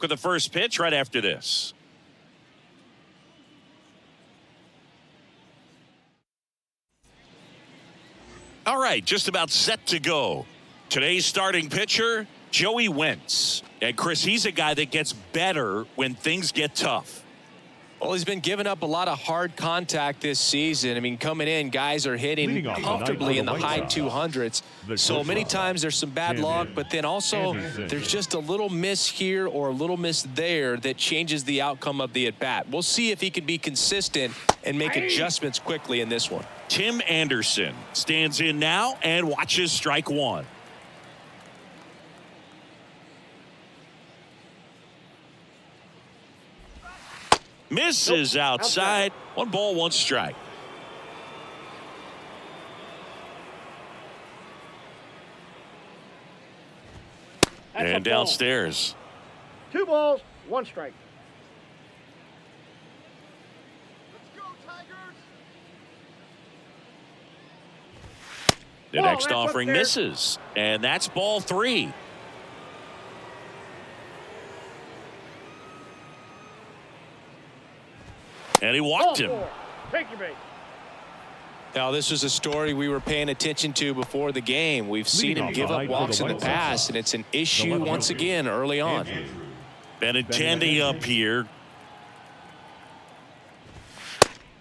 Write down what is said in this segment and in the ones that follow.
With the first pitch right after this. All right, just about set to go. Today's starting pitcher, Joey Wentz. And Chris, he's a guy that gets better when things get tough. Well, he's been giving up a lot of hard contact this season. I mean, coming in, guys are hitting comfortably in the high 200s. So many times there's some bad luck, but then also there's just a little miss here or a little miss there that changes the outcome of the at-bat. We'll see if he can be consistent and make adjustments quickly in this one. Tim Anderson stands in now and watches strike one. Misses outside. 1 ball, 1 strike. And downstairs. 2 balls, 1 strike. Let's go, Tigers. The next offering misses. And that's ball 3. And he walked him. Take your bait. Now, this was a story we were paying attention to before the game. We've seen him give up walks in the past, and it's an issue once again early on. Benintendi up here.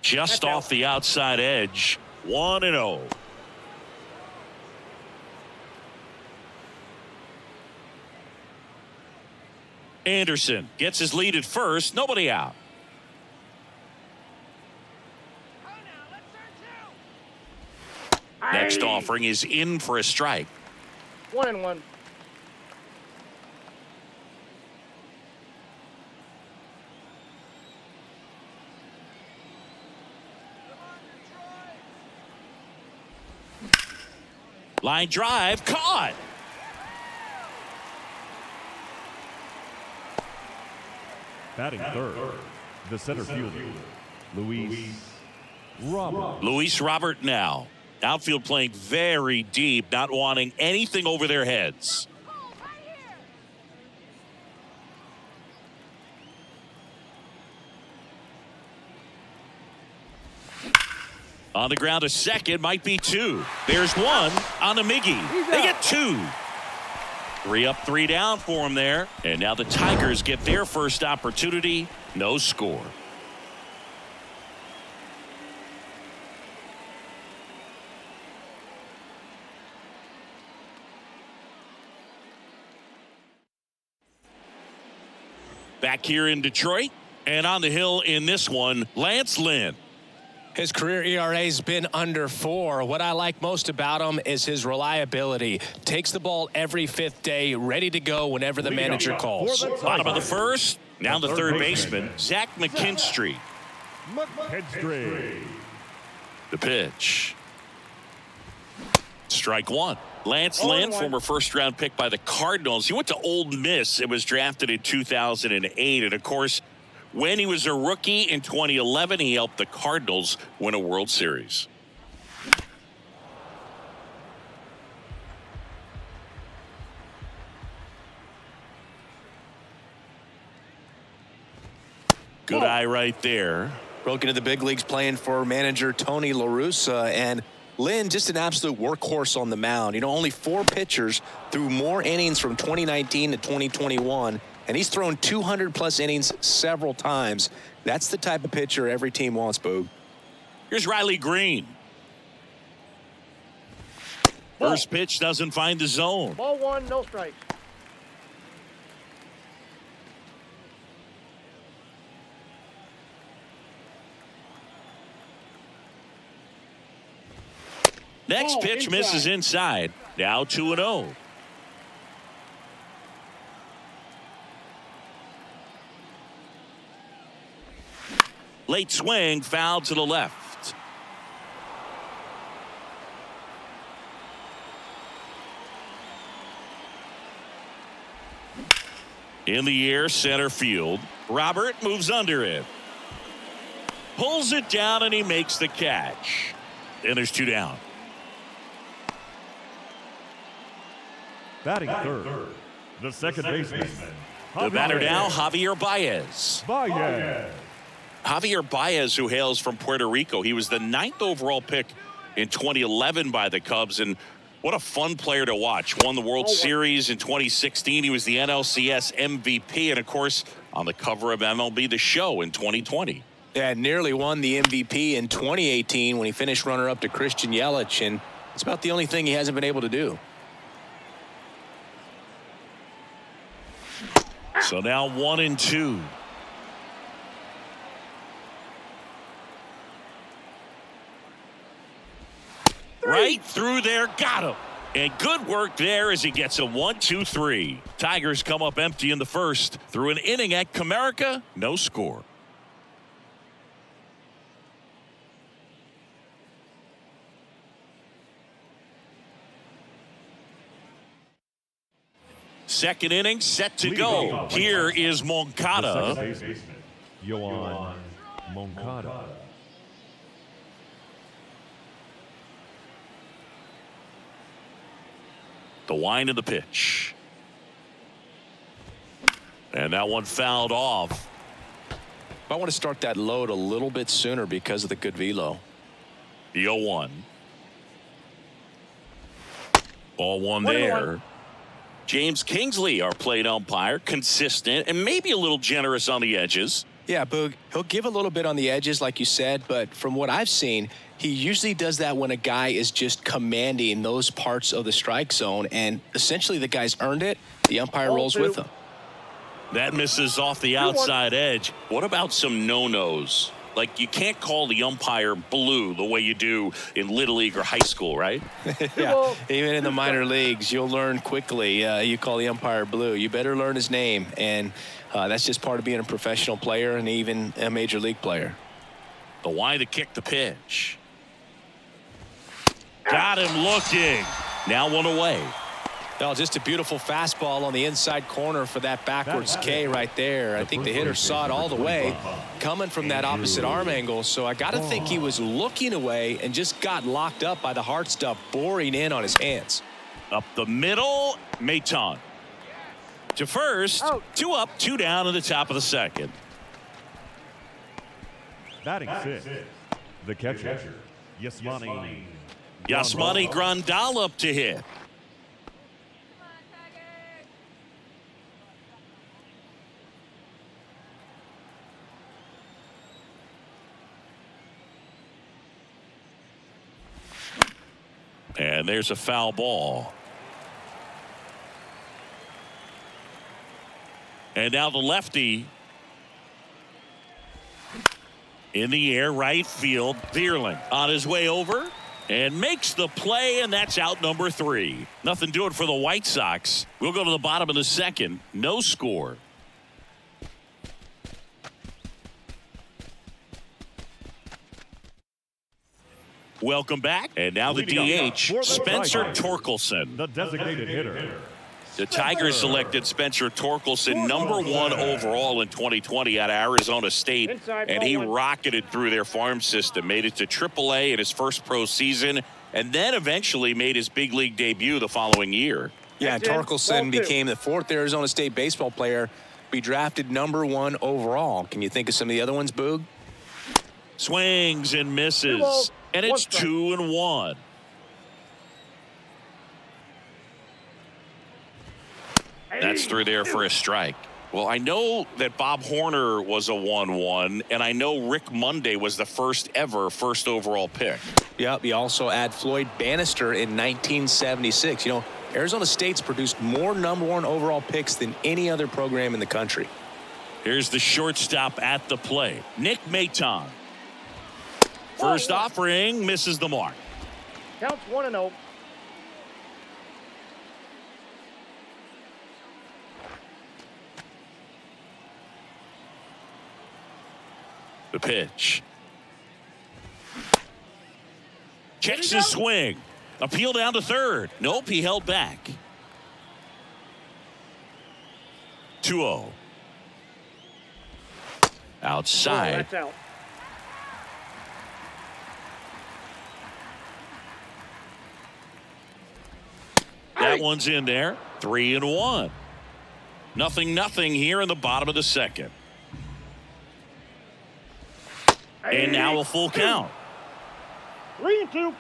Just off the outside edge. 1-0. Anderson gets his lead at first. Nobody out. Next offering is in for a strike. 1-1. Line drive caught. Batting third, the center fielder, Luis Robert. Luis Robert now. Outfield playing very deep, not wanting anything over their heads. On the ground to second, might be 2. There's 1 on a Miggy. They get 2. 3 up, 3 down for him there. And now the Tigers get their first opportunity. No score. Back here in Detroit, and on the hill in this one, Lance Lynn. His career ERA has been under 4. What I like most about him is his reliability. Takes the ball every 5th day, ready to go whenever the manager calls. Bottom of the first, down to third baseman, Zach McKinstry. The pitch. Strike 1. Lance Lynn, former first-round pick by the Cardinals. He went to Ole Miss and was drafted in 2008. And, of course, when he was a rookie in 2011, he helped the Cardinals win a World Series. Good eye right there. Broke into the big leagues playing for manager Tony La Russa, and Lynn, just an absolute workhorse on the mound. You know, only 4 pitchers threw more innings from 2019 to 2021, and he's thrown 200-plus innings several times. That's the type of pitcher every team wants, Boog. Here's Riley Green. First pitch doesn't find the zone. Ball 1, no strikes. Next pitch misses inside. Now 2-0. Late swing, foul to the left. In the air, center field. Robert moves under it. Pulls it down, and he makes the catch. And there's 2 down. Batting third, the second baseman, The batter now, Javier Baez. Javier Baez, who hails from Puerto Rico. He was the 9th overall pick in 2011 by the Cubs, and what a fun player to watch. Won the World Series in 2016. He was the NLCS MVP, and of course, on the cover of MLB The Show in 2020. Yeah, nearly won the MVP in 2018 when he finished runner-up to Christian Yelich, and it's about the only thing he hasn't been able to do. So now 1-2. Right through there, got him. And good work there as he gets a 1-2-3. Tigers come up empty in the first. Through an inning at Comerica, no score. Second inning set to go. Here is Moncada. Yohan Moncada. The wind of the pitch. And that one fouled off. I want to start that load a little bit sooner because of the good velo. The 0-1. Ball one there. James Kingsley, our plate umpire, consistent and maybe a little generous on the edges. Yeah, Boog, he'll give a little bit on the edges, like you said, but from what I've seen, he usually does that when a guy is just commanding those parts of the strike zone, and essentially the guy's earned it. The umpire rolls with him. That misses off the outside edge. What about some no-nos? Like, you can't call the umpire blue the way you do in Little League or high school, right? Yeah, even in the minor leagues, you'll learn quickly. You call the umpire blue. You better learn his name, and that's just part of being a professional player and even a major league player. The why to kick the pitch. Got him looking. Now one away. Well, just a beautiful fastball on the inside corner for that backwards K right there. I think the hitter saw it all the way coming from that opposite arm angle. So I got to think he was looking away and just got locked up by the hard stuff boring in on his hands. Up the middle, Maton. To first, 2 up, 2 down in the top of the second. Batting 6th, the catcher, Yasmani Grandal up to hit. And there's a foul ball. And now the lefty in the air, right field. Vierling on his way over and makes the play, and that's out number 3. Nothing doing for the White Sox. We'll go to the bottom of the second. No score. Welcome back. And now the DH, Spencer Torkelson. The designated hitter. The Tigers selected Spencer Torkelson #1 overall in 2020 out of Arizona State, and he rocketed through their farm system, made it to AAA in his first pro season, and then eventually made his big league debut the following year. Yeah, Torkelson became the 4th Arizona State baseball player to be drafted #1 overall. Can you think of some of the other ones, Boog? Swings and misses, and it's 2-1. That's through there for a strike. Well, I know that Bob Horner was a 1-1, and I know Rick Monday was the first overall pick. Yep, you also add Floyd Bannister in 1976. You know, Arizona State's produced more #1 overall picks than any other program in the country. Here's the shortstop at the plate, Nick Maton. First offering misses the mark. Counts 1-0. The pitch. Checks his swing. Appeal down to third. Nope, he held back. 2-0. Outside. That's out. That one's in there. 3-1. 0-0 here in the bottom of the second. And now a full count. 3-2.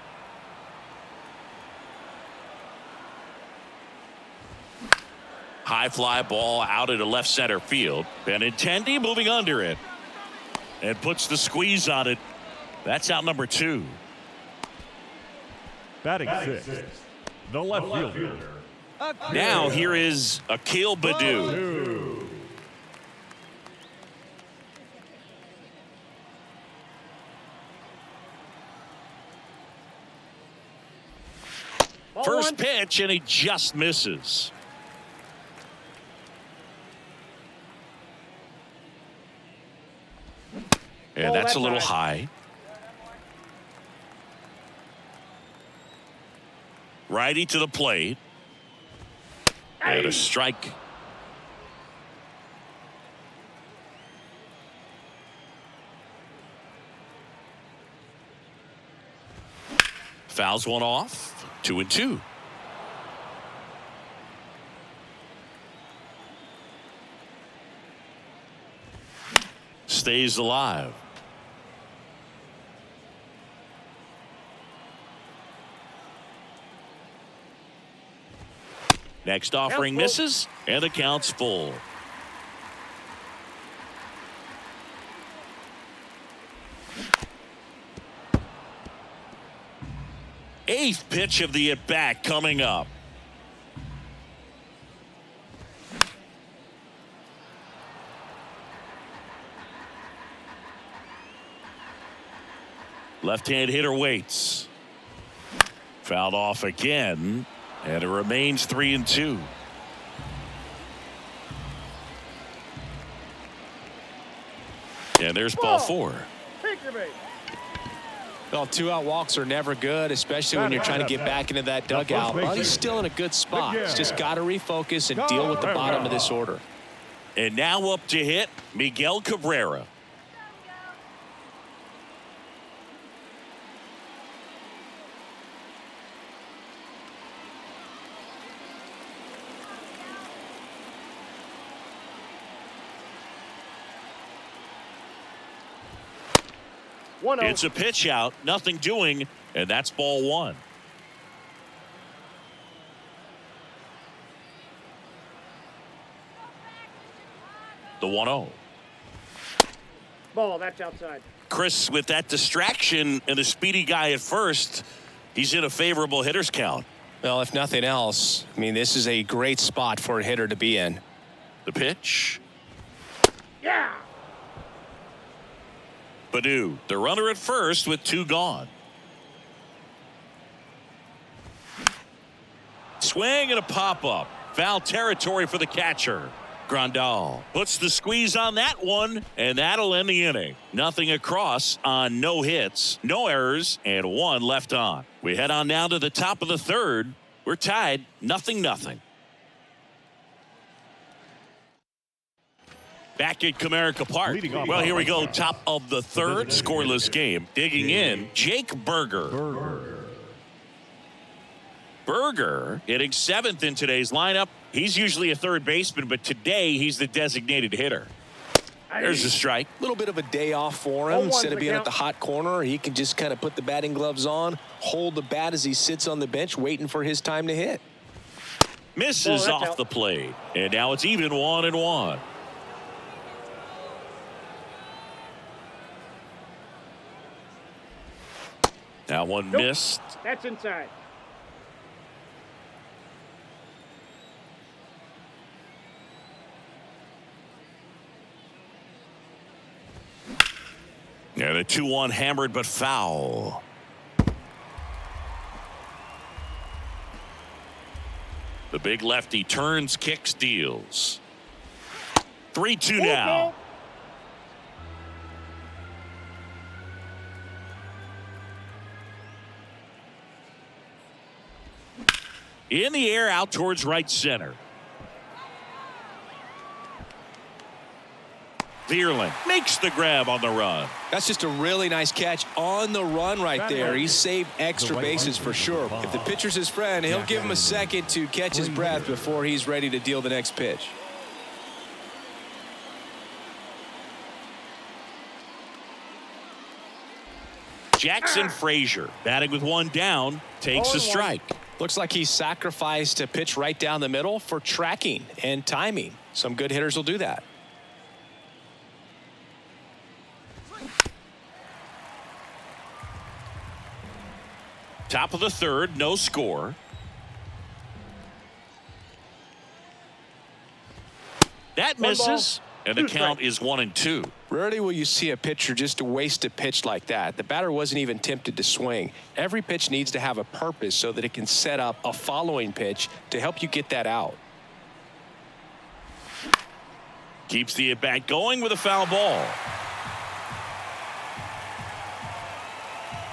High fly ball out into left center field. Benintendi moving under it. And puts the squeeze on it. That's out number 2. Batting sixth, the left fielder. Now here is Akil Baddoo. First pitch, and he just misses. And that's a little high. Righty to the plate. And a strike. Fouls one off. 2-2. Stays alive. Next offering misses, and the count's full. Eighth pitch of the at-bat coming up. Left-hand hitter waits. Fouled off again, and it remains 3-2. And there's ball 4. Take your base. Well, 2-out walks are never good, especially when you're trying to get back into that dugout. But he's still in a good spot. He's just got to refocus and deal with the bottom of this order. And now up to hit, Miguel Cabrera. It's a pitch out, nothing doing, and that's ball 1. The 1-0. Ball, that's outside. Chris, with that distraction and a speedy guy at first, he's in a favorable hitter's count. Well, if nothing else, I mean, this is a great spot for a hitter to be in. The pitch. Yeah. Baddoo, the runner at first with 2 gone. Swing and a pop-up. Foul territory for the catcher. Grandal puts the squeeze on that one, and that'll end the inning. Nothing across on no hits, no errors, and 1 left on. We head on now to the top of the 3rd. We're tied 0-0. Back at Comerica Park. Well, here we go. Top of the 3rd, scoreless game. Digging in, Jake Burger. Burger hitting 7th in today's lineup. He's usually a third baseman, but today he's the designated hitter. There's a strike. A little bit of a day off for him. Instead of being at the hot corner, he can just kind of put the batting gloves on, hold the bat as he sits on the bench, waiting for his time to hit. Misses off the plate, and now it's even 1-1. Now one missed. That's inside. And a 2-1 hammered but foul. The big lefty turns, kicks, deals. 3-2 now. In the air out towards right center. Vierling makes the grab on the run. That's just a really nice catch on the run right there. He saved extra bases for sure. If the pitcher's his friend, he'll give him a second to catch his breath before he's ready to deal the next pitch. Jackson Frazier batting with one down takes a strike. Looks like he sacrificed a pitch right down the middle for tracking and timing. Some good hitters will do that. Top of the third, no score. That misses, and the count is 1-2. Rarely will you see a pitcher just waste a pitch like that. The batter wasn't even tempted to swing. Every pitch needs to have a purpose so that it can set up a following pitch to help you get that out. Keeps the at-bat going with a foul ball.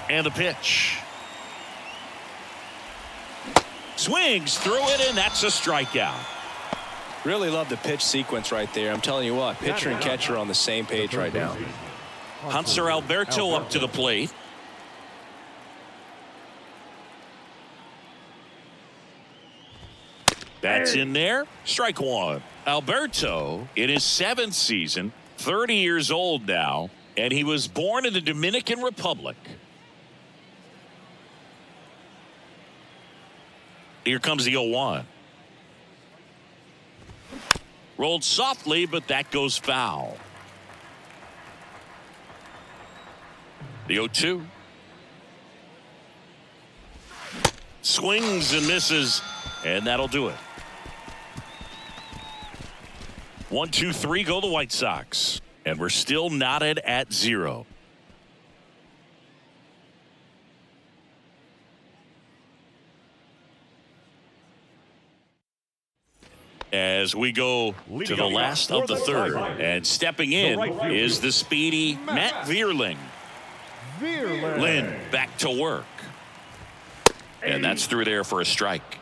And the pitch. Swings through it, and that's a strikeout. Really love the pitch sequence right there. I'm telling you what, pitcher and catcher are on the same page right now. Hanser Alberto up to the plate. That's in there. Strike one. Alberto in his 7th season, 30 years old now, and he was born in the Dominican Republic. Here comes the 0-1. Rolled softly, but that goes foul. The 0-2. Swings and misses, and that'll do it. 1-2-3 go the White Sox, and we're still knotted at 0. As we go to the last of the third, and stepping in is the speedy Matt Vierling. Lynn back to work, and that's through there for a strike.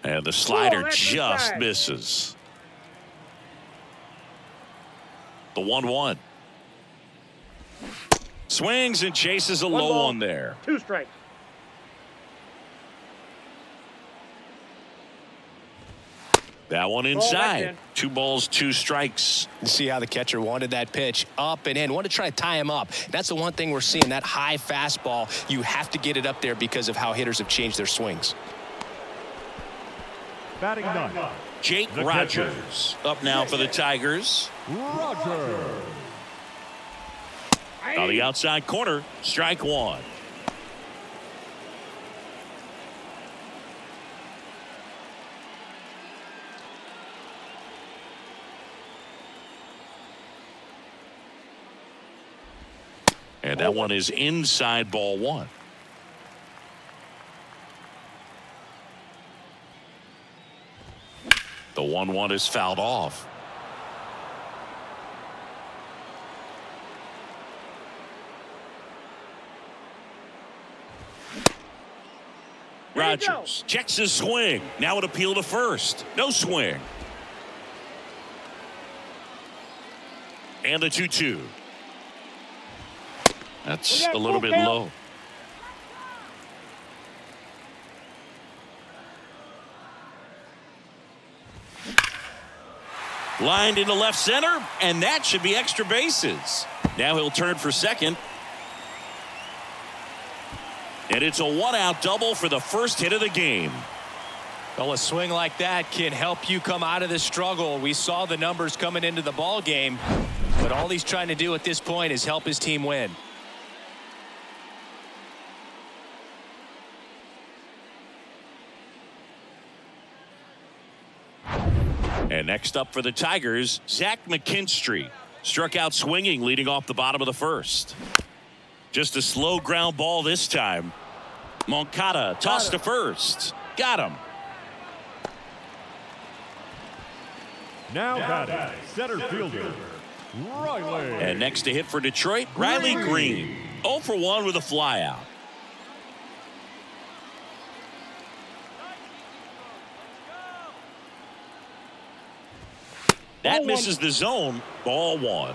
And the slider just misses. The 1-1. Swings and chases a low one there. 2 strikes. That one inside. 2 balls, 2 strikes. You see how the catcher wanted that pitch up and in. Wanted to try to tie him up. That's the one thing we're seeing, that high fastball. You have to get it up there because of how hitters have changed their swings. Batting ninth, Jake Rogers up now for the Tigers. Rogers. On the outside corner, strike one. And that one is inside, ball one. The 1-1 is fouled off. Rogers checks his swing. Now an appeal to first. No swing. And the 2-2. That's a little bit low. Lined into left center, and that should be extra bases. Now he'll turn for second. And it's a 1-out double for the first hit of the game. Well, a swing like that can help you come out of this struggle. We saw the numbers coming into the ball game, but all he's trying to do at this point is help his team win. And next up for the Tigers, Zach McKinstry. Struck out swinging, leading off the bottom of the first. Just a slow ground ball this time. Moncada tossed to first. Got him. Now batting, center fielder, Riley. And next to hit for Detroit, Riley Green. 0 for 1 with a flyout. That misses the zone. Ball one.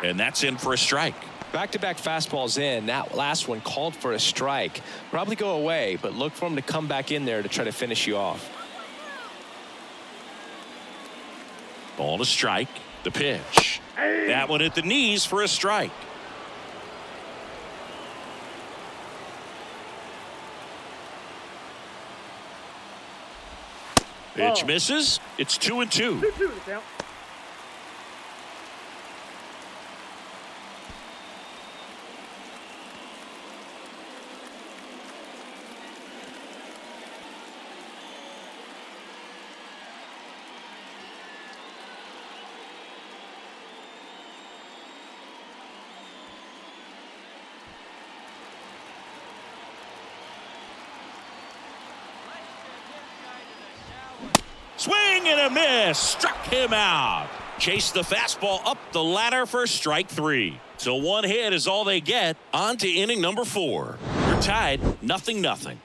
And that's in for a strike. Back-to-back fastballs in. That last one called for a strike. Probably go away, but look for him to come back in there to try to finish you off. Ball to strike. The pitch. That one at the knees for a strike. Pitch misses. It's 2-2. 2-2 the count. Swing and a miss. Struck him out. Chased the fastball up the ladder for strike 3. So one hit is all they get. On to inning number 4. We're tied 0-0.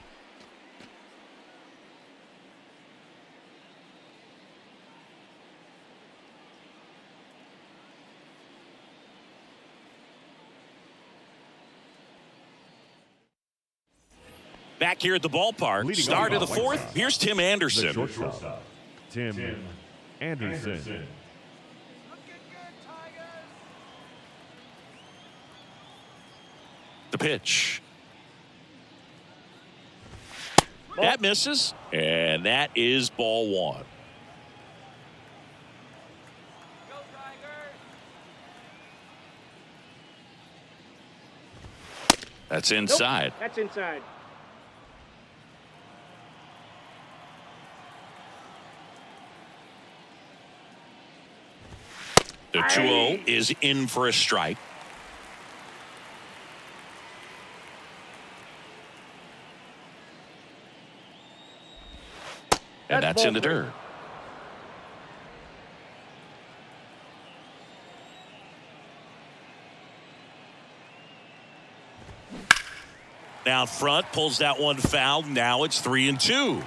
Back here at the ballpark. Leading Start of off the White 4th. Sox. Here's Tim The Anderson. shortstop, Tim Anderson. Looking good, Tigers. The pitch. That misses. And that is ball 1. Go, Tigers. That's Nope, inside. that's inside. The 2-0 is in for a strike. And that's in the dirt. Out front, pulls that one foul. Now it's 3-2.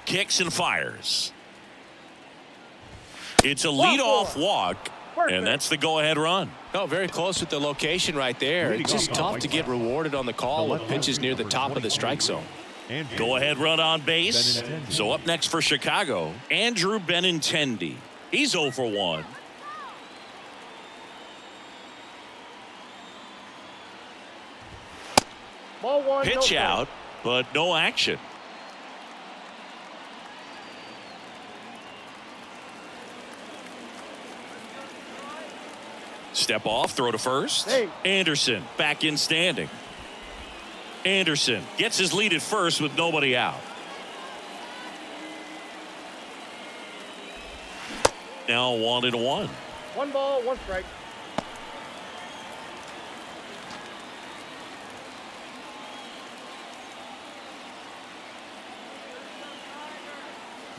Kicks and fires. It's a leadoff walk, and that's the go-ahead run. Oh, very close with the location right there. It's just tough to get rewarded on the call with pitches near the top of the strike zone. Go-ahead run on base. So up next for Chicago, Andrew Benintendi. He's 0 for 1. Ball 1. no Pitch strike. out, but no action. Step off, throw to first. Hey. Anderson back in standing. Anderson gets his lead at first with nobody out. Now 1-1. 1 ball, 1 strike.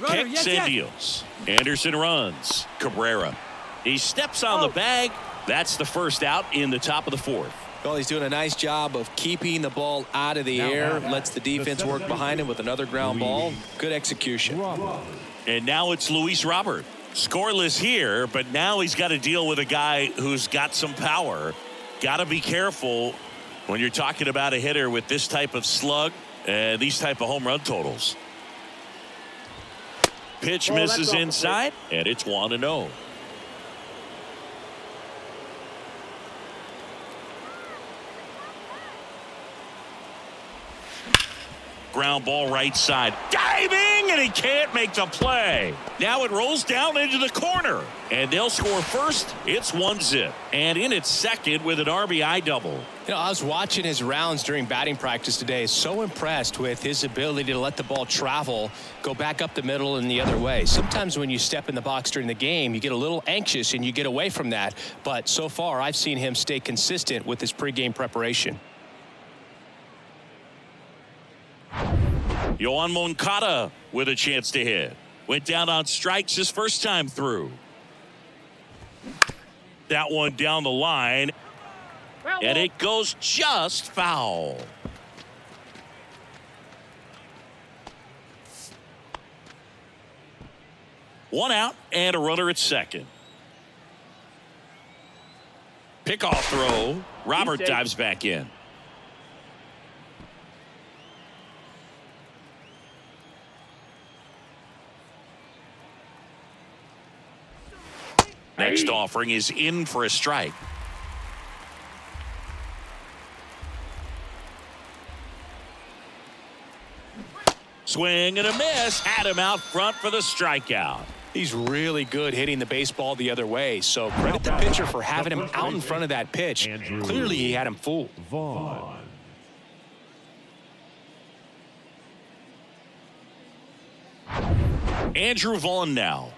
Kicks and deals. Anderson runs. Cabrera. He steps on the bag. That's the first out in the top of the 4th. Well, he's doing a nice job of keeping the ball out of the air. Lets the defense work behind him with another ground ball. Good execution. And now it's Luis Robert. Scoreless here, but now he's got to deal with a guy who's got some power. Got to be careful when you're talking about a hitter with this type of slug and these type of home run totals. Pitch misses inside, and it's 1-0. Ground ball right side. Diving, and he can't make the play. Now it rolls down into the corner, and they'll score first. It's 1-0. And in its second with an RBI double. You know, I was watching his rounds during batting practice today. So impressed with his ability to let the ball travel, go back up the middle and the other way. Sometimes when you step in the box during the game, you get a little anxious and you get away from that. But so far, I've seen him stay consistent with his pregame preparation. Yohan Moncada with a chance to hit. Went down on strikes his first time through. That one down the line. Foul And ball. it goes just foul. One out and a runner at second. Pickoff throw. Robert He's safe. dives back in. Next offering is in for a strike. Swing and a miss. Had him out front for the strikeout. He's really good hitting the baseball the other way, so credit the pitcher for having him out in front of that pitch. Clearly, he had him fooled. Vaughn. Andrew Vaughn now.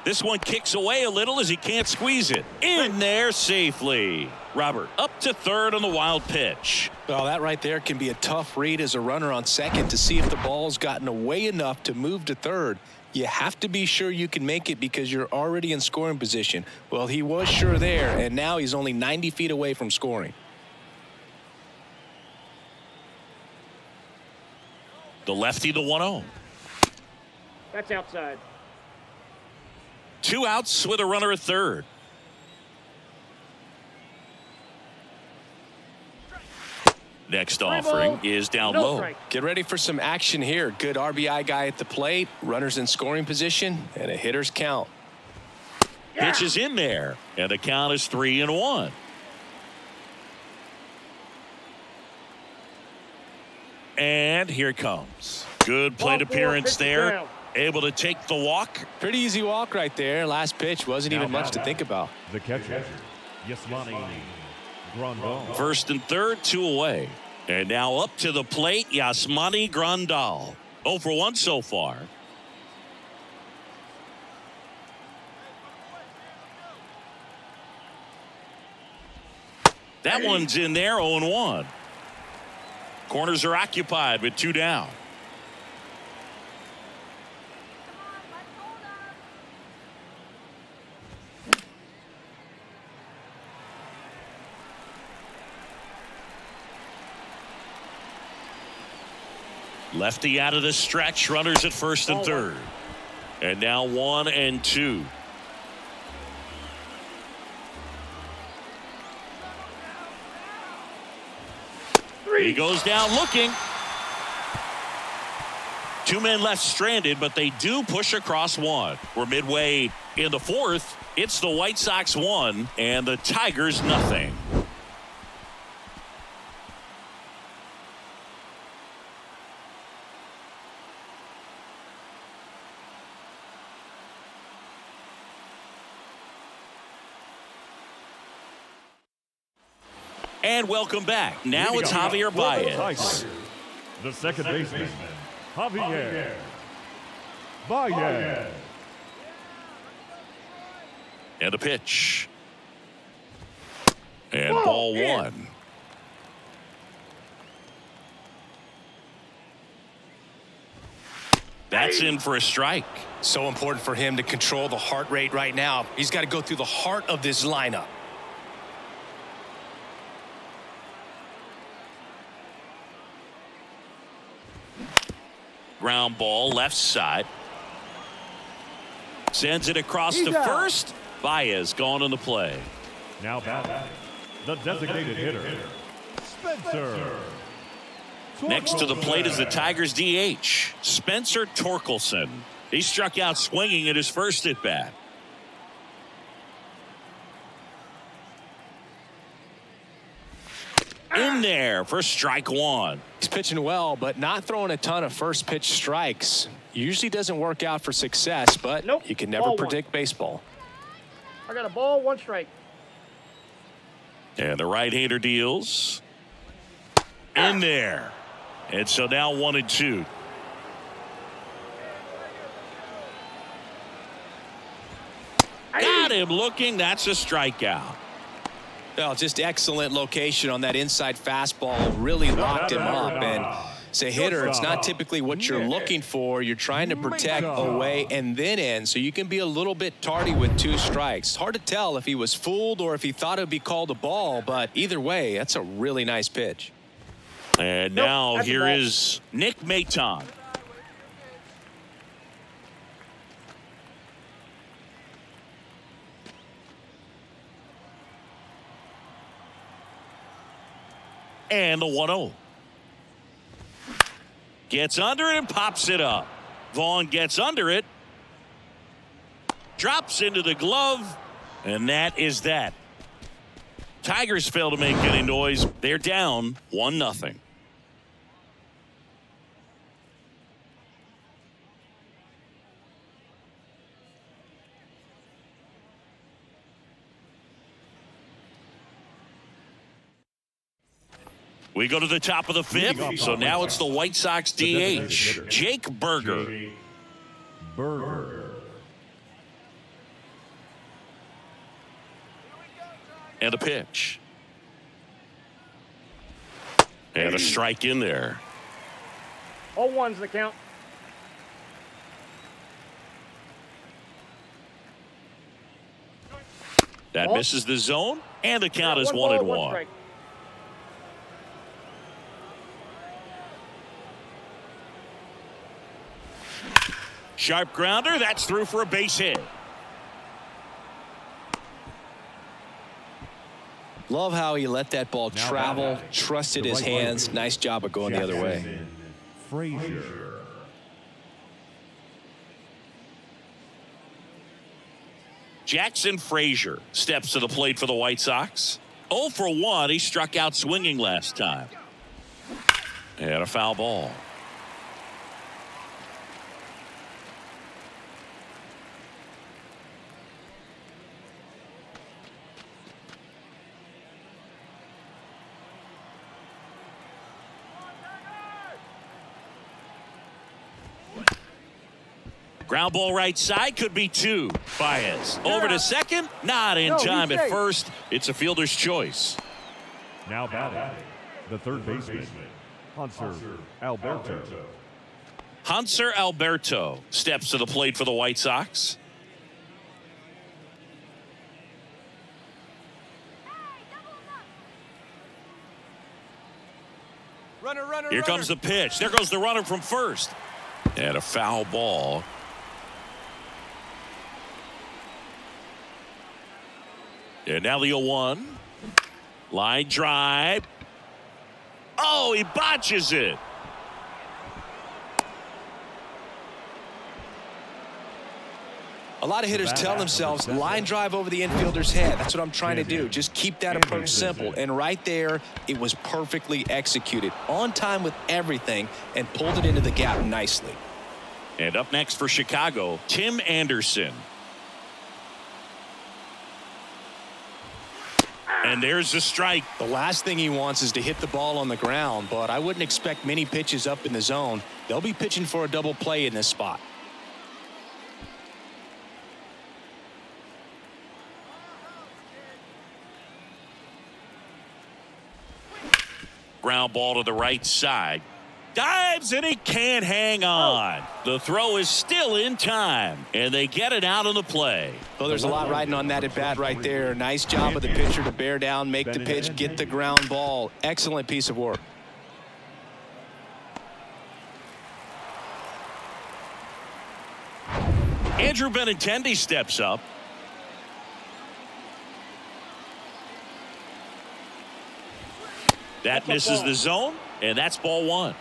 This one kicks away a little as he can't squeeze it. In there safely. Robert up to third on the wild pitch. Well, that right there can be a tough read as a runner on second to see if the ball's gotten away enough to move to third. You have to be sure you can make it because you're already in scoring position. Well, he was sure there, and now he's only 90 feet away from scoring. The lefty, the 1-0. That's outside. 2 outs with a runner at third. Next offering is down No low. strike. Get ready for some action here. Good RBI guy at the plate, runners in scoring position, and a hitter's count. Yeah. Pitch is in there, and the count is 3-1. And here it comes. Good plate Ball four, appearance pitch there. down. Able to take the walk. Pretty easy walk right there. Last pitch wasn't even much to think about. The catcher, Yasmani Grandal. First and third, 2 away. And now up to the plate, Yasmani Grandal. 0 for 1 so far. That one's in there, 0-1. Corners are occupied with 2 down. Lefty out of the stretch, runners at first and third. And now 1 and 2. He goes down looking. 2 men left stranded, but they do push across 1. We're midway in the 4th. It's the White Sox 1 and the Tigers nothing. And welcome back. Now it's Javier Baez. The second baseman, Javier Baez. And the pitch. And ball 1. That's in for a strike. So important for him to control the heart rate right now. He's got to go through the heart of this lineup. Ground ball left side. Sends it across to first. Baez gone on the play. Now batting, the designated hitter, Spencer. Next to the plate is the Tigers DH, Spencer Torkelson. He struck out swinging at his first at bat. In there for strike 1. He's pitching well, but not throwing a ton of first pitch strikes. Usually doesn't work out for success, but you can never predict baseball. I got a ball, 1 strike. And the right-hander deals. In there. And so now 1 and 2. Got him looking. That's a strikeout. Well, just excellent location on that inside fastball. Really locked him up. And as a hitter, it's not typically what you're looking for. You're trying to protect away and then in, so you can be a little bit tardy with 2 strikes. Hard to tell if he was fooled or if he thought it would be called a ball, but either way, that's a really nice pitch. And now here is Nick Maton. And the 1-0. Gets under it and pops it up. Vaughn gets under it. Drops into the glove. And that is that. Tigers fail to make any noise. They're down 1-0. We go to the top of the fifth. So now it's the White Sox DH, Jake Burger. And a pitch. And a strike in there. 0-1's the count. That misses the zone, and the count is 1 ball, 1-1. strike. Sharp grounder. That's through for a base hit. Love how he let that ball travel, trusted his hands. Nice job of going the other way. Frazier. Jackson Frazier steps to the plate for the White Sox. 0 for 1. He struck out swinging last time. And a foul ball. Ground ball right side, could be 2. Baez over to second, not in time at first. It's a fielder's choice. Now batting, the third baseman, Hanser Alberto. Hanser Alberto steps to the plate for the White Sox. Here comes the pitch. There goes the runner from first. And a foul ball. And now the 0-1. Line drive. Oh, he botches it. A lot of hitters tell themselves, line drive over the infielder's head. That's what I'm trying to do. Just keep that approach simple. And right there, it was perfectly executed. On time with everything and pulled it into the gap nicely. And up next for Chicago, Tim Anderson. And there's the strike. The last thing he wants is to hit the ball on the ground, but I wouldn't expect many pitches up in the zone. They'll be pitching for a double play in this spot. Ground ball to the right side. Dives and he can't hang on. The throw is still in time, and they get it out of the play. Well, there's a lot riding on that at bat right there. Nice job of the pitcher to bear down, make the pitch, get the ground ball. Excellent piece of work. Andrew Benintendi steps up. That misses the zone, and that's ball 1.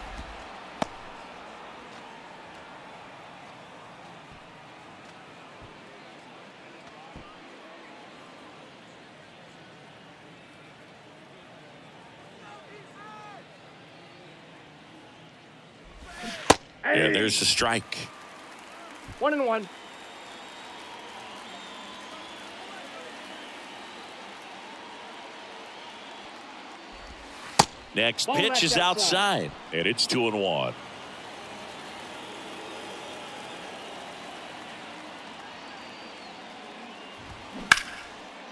And there's the strike. 1-1. Next pitch is outside, and it's 2-1.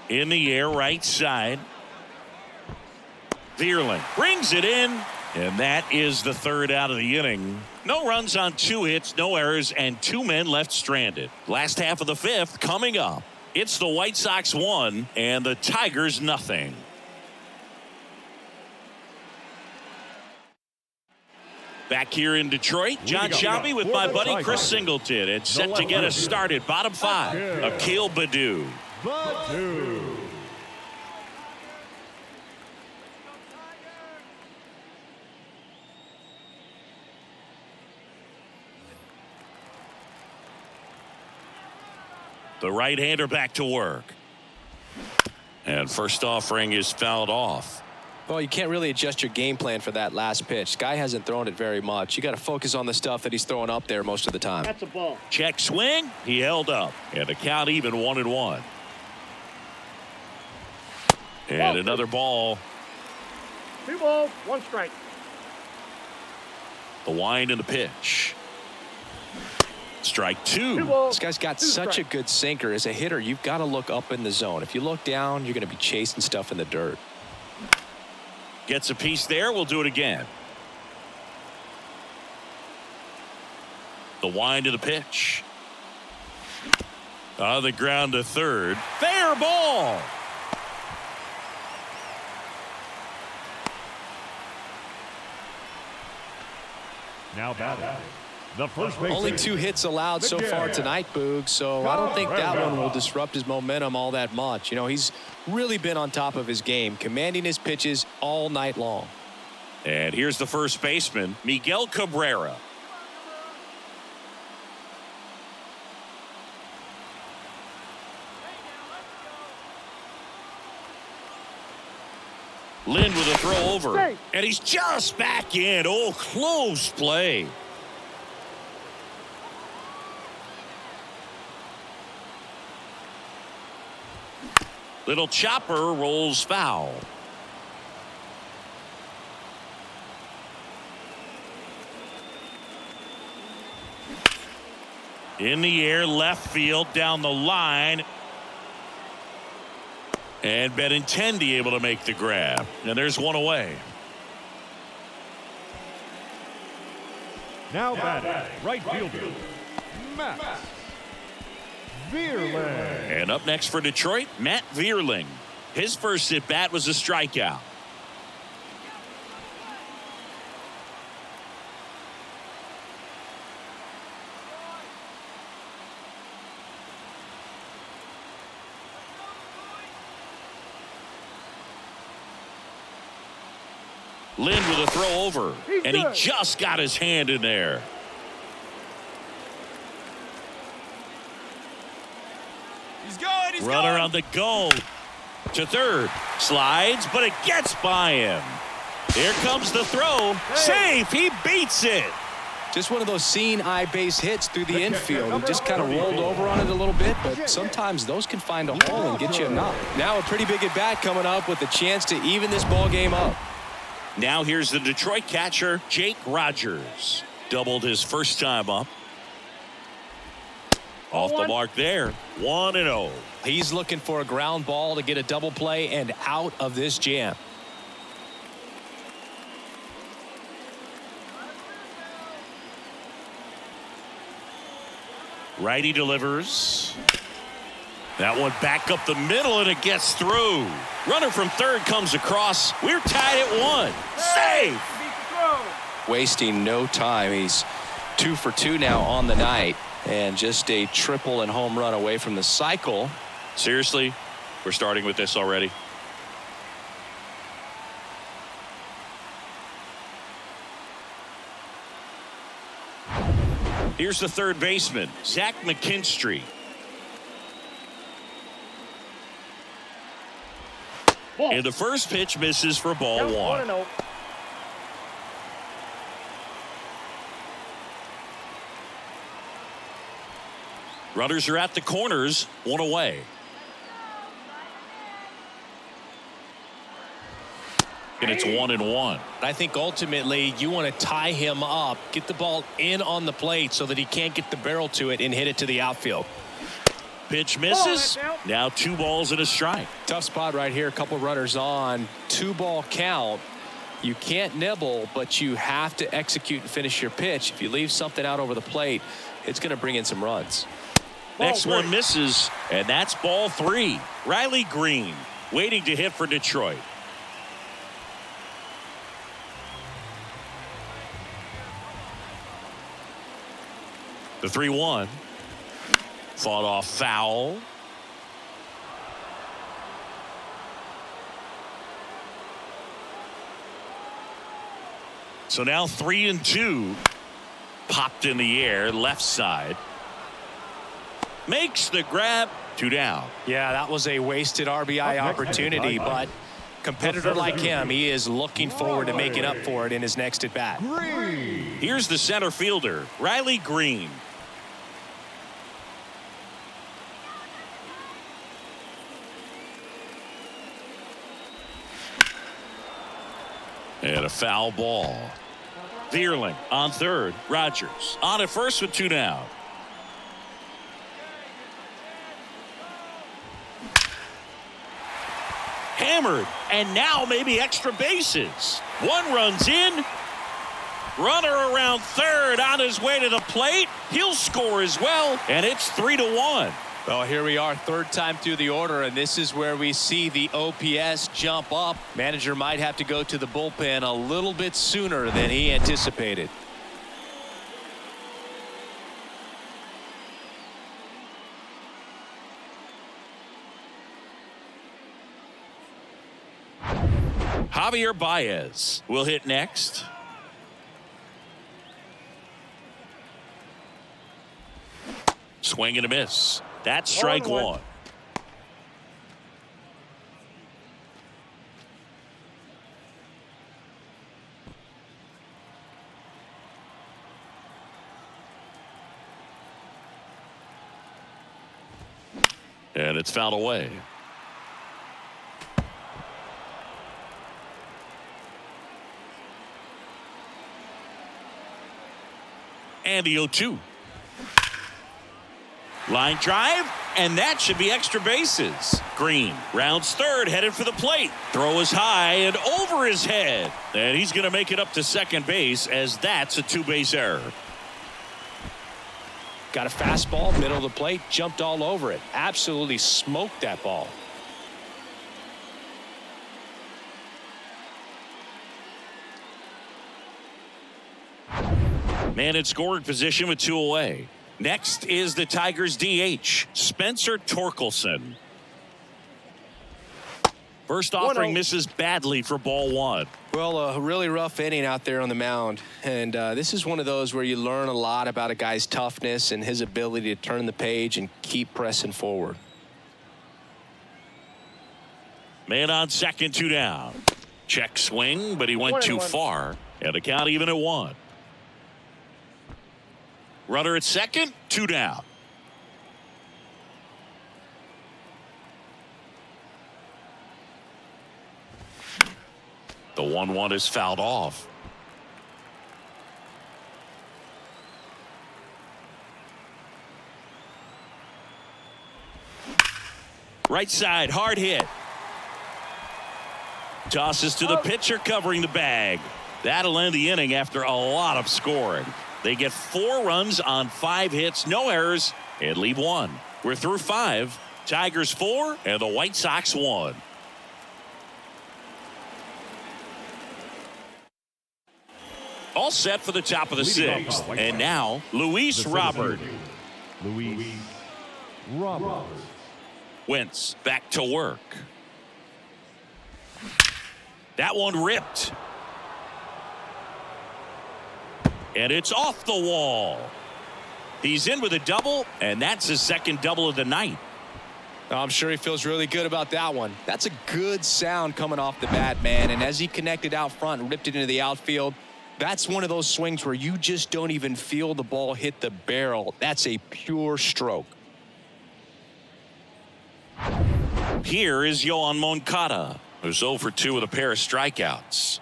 In the air, right side. Vierling brings it in, and that is the third out of the inning. No runs on 2 hits, no errors, and 2 men left stranded. Last half of the 5th coming up. It's the White Sox 1 and the Tigers 0. Back here in Detroit, John Shelby with my buddy Chris Singleton. It's set to get us started. Bottom 5, Akil Baddoo. The right-hander back to work. And first offering is fouled off. Well, you can't really adjust your game plan for that last pitch. Guy hasn't thrown it very much. You got to focus on the stuff that he's throwing up there most of the time. That's a ball. Check swing. He held up. And the count even 1-1. And another ball. 2 balls, 1 strike. The wind and the pitch. Strike 2. 2 balls. This guy's got 2 such strikes. a good sinker. As a hitter, you've got to look up in the zone. If you look down, you're going to be chasing stuff in the dirt. Gets a piece there. We'll do it again. The wind of the pitch. On the ground to third. Fair ball. Now batting. The first baseman. Only 2 hits allowed so far tonight, Boog, so I don't think that one will disrupt his momentum all that much. You know, he's really been on top of his game, commanding his pitches all night long. And here's the first baseman, Miguel Cabrera. Lynn with a throw over. And he's just back in. Oh, close play. Little chopper rolls foul. In the air, left field, down the line. And Benintendi able to make the grab. And there's one away. Now batting. Right fielder. Matt Vierling. And up next for Detroit, Matt Vierling. His first at bat was a strikeout. Lynn with a throw over, and he just got his hand in there. Runner on the go to third. Slides, but it gets by him. Here comes the throw. Safe. He beats it. Just one of those seeing eye base hits through the infield. He just kind of rolled over on it a little bit, but sometimes those can find a hole and get you a knock. Now a pretty big at bat coming up with a chance to even this ball game up. Now here's the Detroit catcher, Jake Rogers. Doubled his first time up. Off the mark there. 1-0. He's looking for a ground ball to get a double play and out of this jam. Righty delivers. That one back up the middle, and it gets through. Runner from third comes across. We're tied at 1. Safe. Wasting no time. He's 2 for 2 now on the night. And just a triple and home run away from the cycle. Seriously, we're starting with this already. Here's the third baseman, Zach McKinstry. And the first pitch misses for ball 1. Runners are at the corners, 1 away. And it's 1-1. I think ultimately you want to tie him up, get the ball in on the plate so that he can't get the barrel to it and hit it to the outfield. Pitch misses. Now 2 balls and a strike. Tough spot right here. A couple runners on. 2-ball count. You can't nibble, but you have to execute and finish your pitch. If you leave something out over the plate, it's going to bring in some runs. Next one misses, and that's ball 3. Riley Green waiting to hit for Detroit. The 3-1. Fought off foul. So now 3-2. Popped in the air, left side. makes the grab. 2 down. Yeah, that was a wasted RBI opportunity, but competitor like him, he is looking forward to making up for it in his next at bat. Here's the center fielder, Riley Green. And a foul ball. Vierling on third. Rogers on at first with 2 down. Hammered, and now maybe extra bases. 1 runs in. Runner around third on his way to the plate. He'll score as well, and it's 3-1. Well, here we are, third time through the order, and this is where we see the OPS jump up. Manager might have to go to the bullpen a little bit sooner than he anticipated. Javier Baez will hit next. Swing and a miss. That's strike 1. And it's fouled away. And the 0-2. Line drive, and that should be extra bases. Green rounds third, headed for the plate. Throw is high and over his head. And he's going to make it up to second base, as that's a 2-base error. Got a fastball, middle of the plate, jumped all over it. Absolutely smoked that ball. Man in scoring position with 2 away. Next is the Tigers DH, Spencer Torkelson. First offering misses badly for ball 1. Well, a really rough inning out there on the mound. And this is one of those where you learn a lot about a guy's toughness and his ability to turn the page and keep pressing forward. Man on second, 2 down. Check swing, but he went too far. And the count even at 1. Runner at second, 2 down. The 1-1 is fouled off. Right side, hard hit. Tosses to the pitcher, covering the bag. That'll end the inning after a lot of scoring. They get 4 runs on 5 hits, no errors, and leave 1. We're through 5. Tigers 4 and the White Sox 1. All set for the top of the 6th. And now, Luis Robert. Luis Robert. Wentz back to work. That one ripped. And it's off the wall. He's in with a double, and that's his second double of the night. I'm sure he feels really good about that one. That's a good sound coming off the bat, man. And as he connected out front and ripped it into the outfield, that's one of those swings where you just don't even feel the ball hit the barrel. That's a pure stroke. Here is Yohan Moncada, who's 0 for 2 with a pair of strikeouts.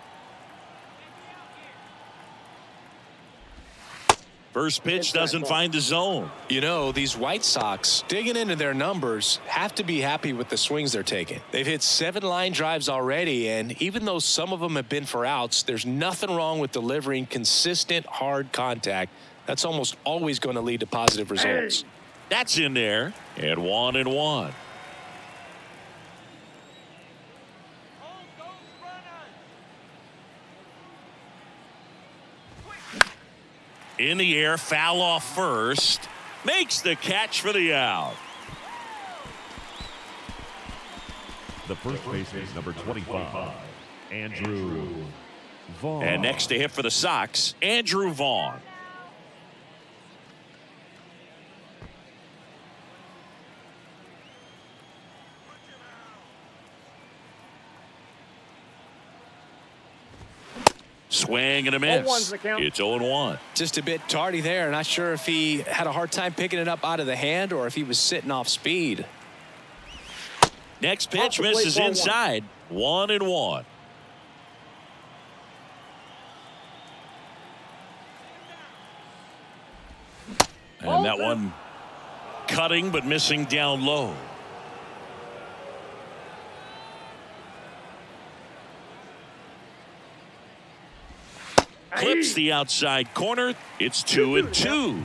First pitch doesn't find the zone. You know, these White Sox, digging into their numbers, have to be happy with the swings they're taking. They've hit 7 line drives already, and even though some of them have been for outs, there's nothing wrong with delivering consistent, hard contact. That's almost always going to lead to positive results. That's in there, and 1-1. In the air, foul off first. Makes the catch for the out. The first baseman is number 25, Andrew Vaughn. And next to hit for the Sox, Andrew Vaughn. Swing and a 0-1's miss. the count. It's 0-1. Just a bit tardy there. Not sure if he had a hard time picking it up out of the hand or if he was sitting off speed. Next pitch Off the plate, misses ball one. inside. 1-1. And that one cutting but missing down low. Clips the outside corner. It's 2-2.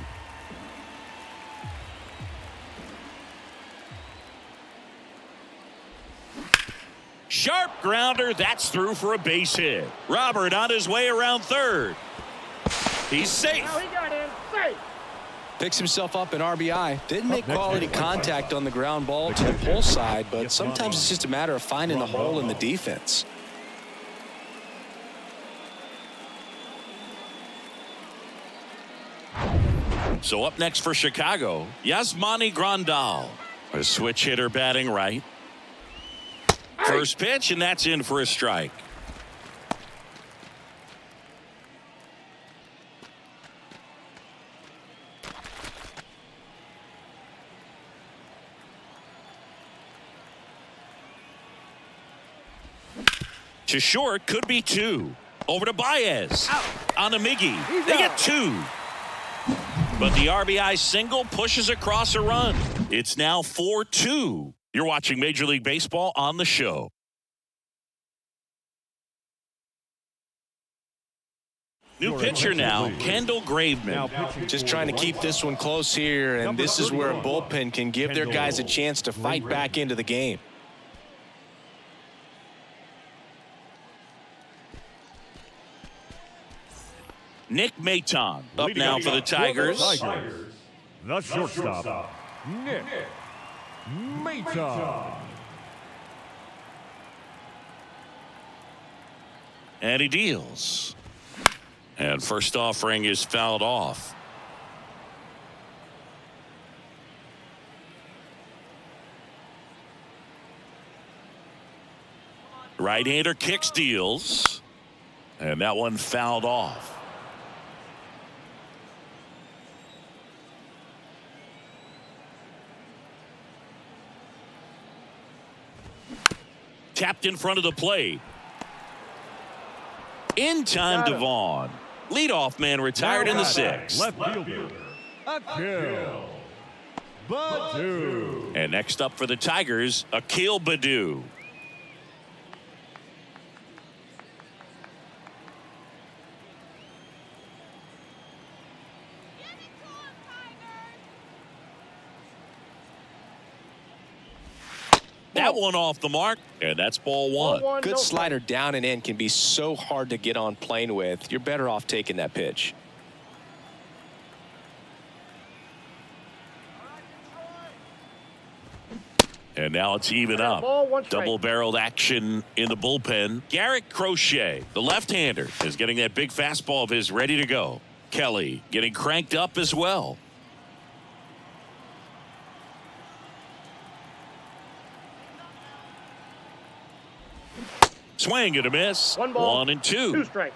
Sharp grounder. That's through for a base hit. Robert on his way around third. He's safe. Now he got in. Safe. Picks himself up an RBI. Didn't make quality contact on the ground ball to the pull side, but sometimes it's just a matter of finding the hole in the defense. So up next for Chicago, Yasmani Grandal, a switch hitter batting right. First pitch, and that's in for a strike. To short, could be two. Over to Baez. On a Miggy. They get two. But the RBI single pushes across a run. It's now 4-2. You're watching Major League Baseball on the show. New pitcher now, Kendall Graveman. Just trying to keep this one close here, and this is where a bullpen can give their guys a chance to fight back into the game. Nick Maton up now for the Tigers. The shortstop, Nick Maton. And he deals. And first offering is fouled off. Right-hander kicks, deals. And that one fouled off. Tapped in front of the plate. In time, Devon. Leadoff man retired in the sixth. Left fielder, Akil Badu. And next up for the Tigers, Akil Badu. That one off the mark, and that's ball one. Good slider down and in can be so hard to get on plane with. You're better off taking that pitch. And now it's even up. Double-barreled action in the bullpen. Garrett Crochet, the left-hander, is getting that big fastball of his ready to go. Kelly getting cranked up as well. Swing and a miss. 1 ball, 1-2. 2 strikes.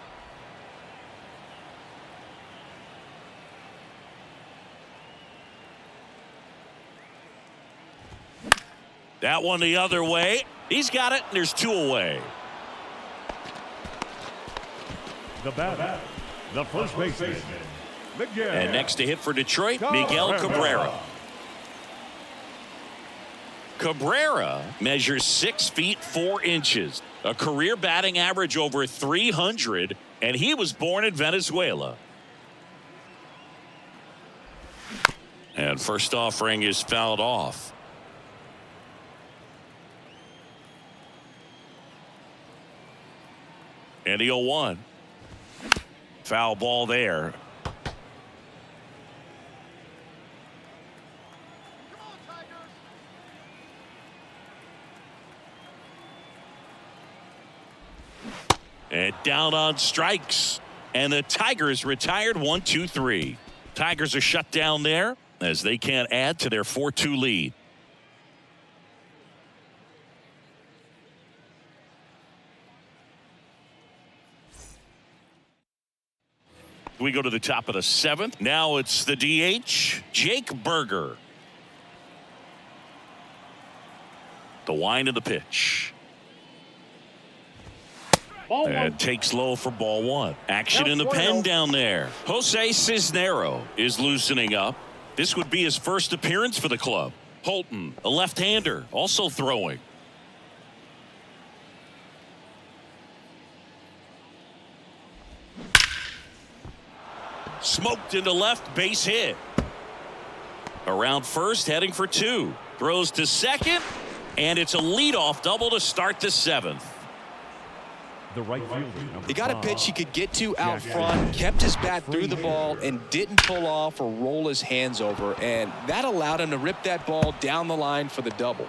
That one the other way. He's got it, and there's 2 away. The batter, the first baseman, Miguel. And next to hit for Detroit, Miguel Cabrera. Cabrera measures 6 feet 4 inches, a career batting average over 300, and he was born in Venezuela. And first offering is fouled off. And the 0-1. Foul ball there. And down on strikes. And the Tigers retired 1-2-3. Tigers are shut down there as they can't add to their 4-2 lead. We go to the top of the 7th. Now it's the DH, Jake Berger. The wind of the pitch. Ball And one. takes low for ball 1. Action in the pen down there. Jose Cisnero is loosening up. This would be his first appearance for the club. Holton, a left-hander, also throwing. Smoked into left, base hit. Around first, heading for 2. Throws to second, and it's a leadoff double to start the 7th. The right fielder. He got a pitch he could get to out front, kept his bat through the ball, and didn't pull off or roll his hands over, and that allowed him to rip that ball down the line for the double.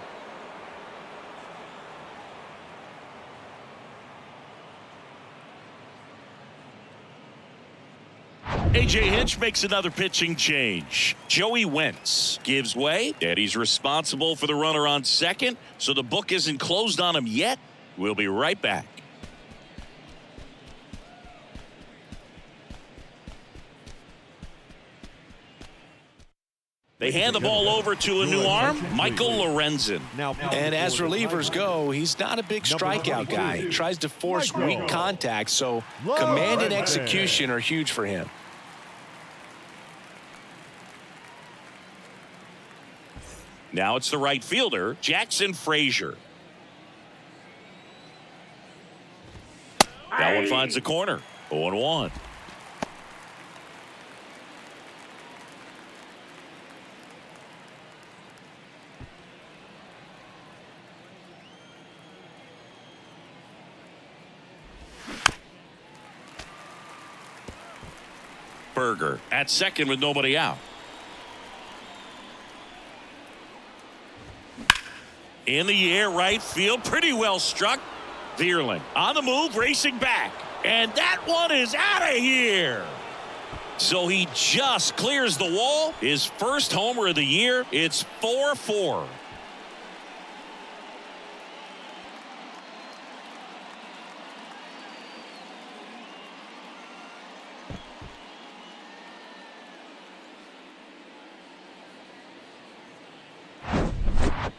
A.J. Hinch makes another pitching change. Joey Wentz gives way, and he's responsible for the runner on second, so the book isn't closed on him yet. We'll be right back. They hand the ball over to a new arm, Michael Lorenzen. And as relievers go, he's not a big strikeout guy. He tries to force weak contact, so command and execution are huge for him. Now it's the right fielder, Jackson Frazier. That one finds the corner. 0-1. Berger at second with nobody out. In the air, right field, pretty well struck. Vierling on the move, racing back, and that one is out of here. So he just clears the wall. His first homer of the year. It's 4-4.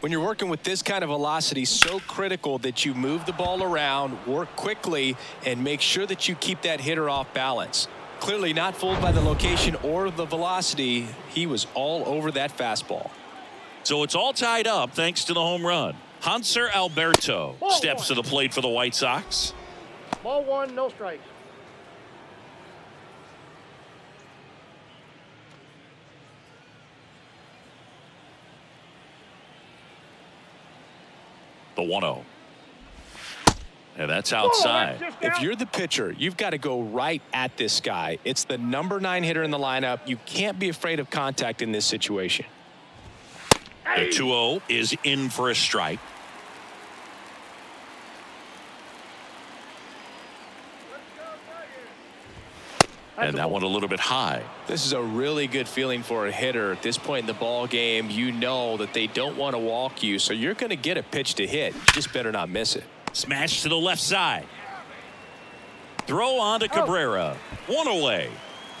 When you're working with this kind of velocity, so critical that you move the ball around, work quickly, and make sure that you keep that hitter off balance. Clearly not fooled by the location or the velocity. He was all over that fastball. So it's all tied up thanks to the home run. Hanser Alberto steps to the plate for the White Sox. Ball 1, no strikes. The 1-0. And that's outside. If you're the pitcher, you've got to go right at this guy. It's the number 9 hitter in the lineup. You can't be afraid of contact in this situation. The 2-0 is in for a strike. And that one a little bit high. This is a really good feeling for a hitter at this point in the ball game. You know that they don't want to walk you, so you're going to get a pitch to hit. You just better not miss it. Smash to the left side. Throw on to Cabrera. One away.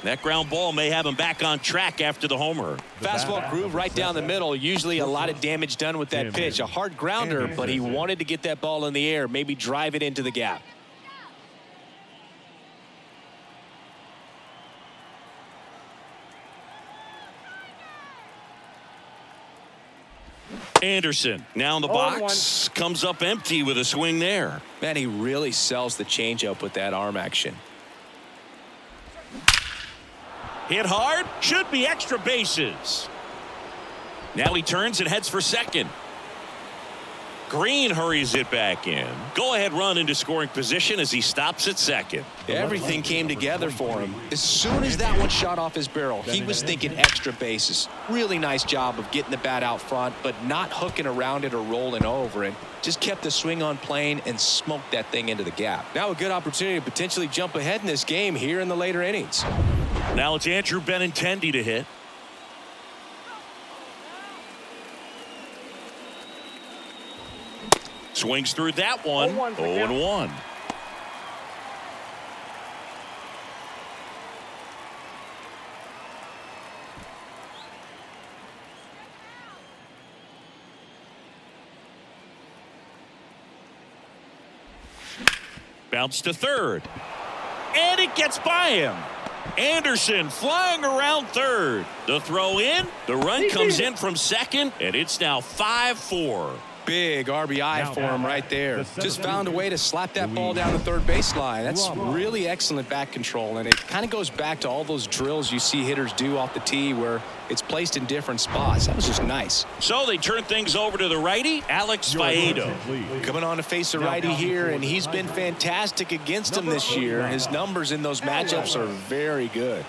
That ground ball may have him back on track after the homer. Fastball groove right down the middle. Usually a lot of damage done with that pitch. A hard grounder, but he wanted to get that ball in the air, maybe drive it into the gap. Anderson now in the box, comes up empty with a swing there. Man, he really sells the changeup with that arm action. Hit hard, should be extra bases. Now he turns and heads for second. Green hurries it back in. Go ahead run into scoring position as he stops at second. Everything came together for him. As soon as that one shot off his barrel, he was thinking extra bases. Really nice job of getting the bat out front, but not hooking around it or rolling over it. Just kept the swing on plane and smoked that thing into the gap. Now a good opportunity to potentially jump ahead in this game here in the later innings. Now it's Andrew Benintendi to hit. Swings through that one. 0-1. Bounce to third. And it gets by him. Anderson flying around third. The throw in. The run comes in from second. And it's now 5-4. Big RBI for him right there. Just found a way to slap that ball down the third baseline. That's really excellent bat control, and it kind of goes back to all those drills you see hitters do off the tee where it's placed in different spots. That was just nice. So they turn things over to the righty, Alex Viedo. Coming on to face a righty here, and he's been fantastic against him this year. His numbers in those matchups are very good.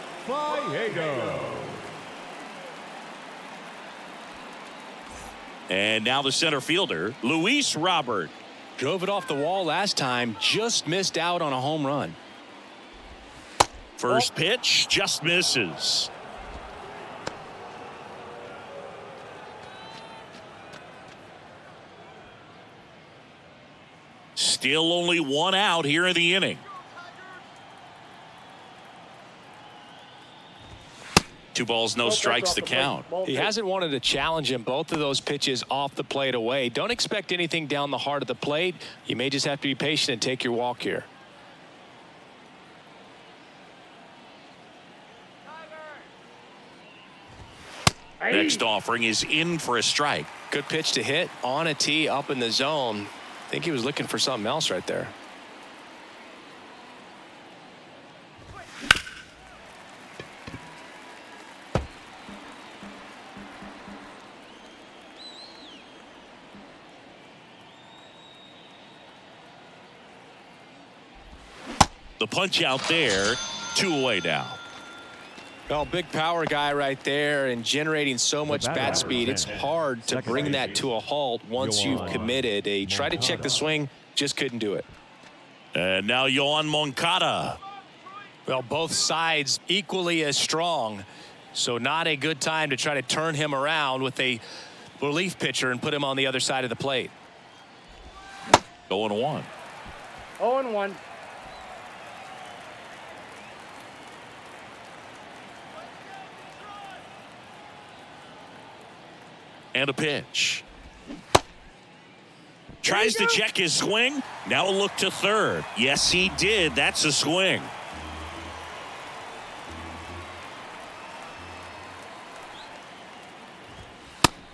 And now the center fielder, Luis Robert. Drove it off the wall last time, just missed out on a home run. First pitch just misses. Still only one out here in the inning. 2 balls, no strikes to count. He hasn't wanted to challenge him. Both of those pitches off the plate away. Don't expect anything down the heart of the plate. You may just have to be patient and take your walk here. Next offering is in for a strike. Good pitch to hit on a tee up in the zone. I think he was looking for something else right there. The punch out there, 2 away now. Well, big power guy right there and generating so much bat speed. It's hard to bring that to a halt once you've committed. He tried to check the swing, just couldn't do it. And now Yohan Moncada. Well, both sides equally as strong. So not a good time to try to turn him around with a relief pitcher and put him on the other side of the plate. 0-1. 0-1. And a pitch. Tries to check his swing. Now a look to third. Yes, he did. That's a swing.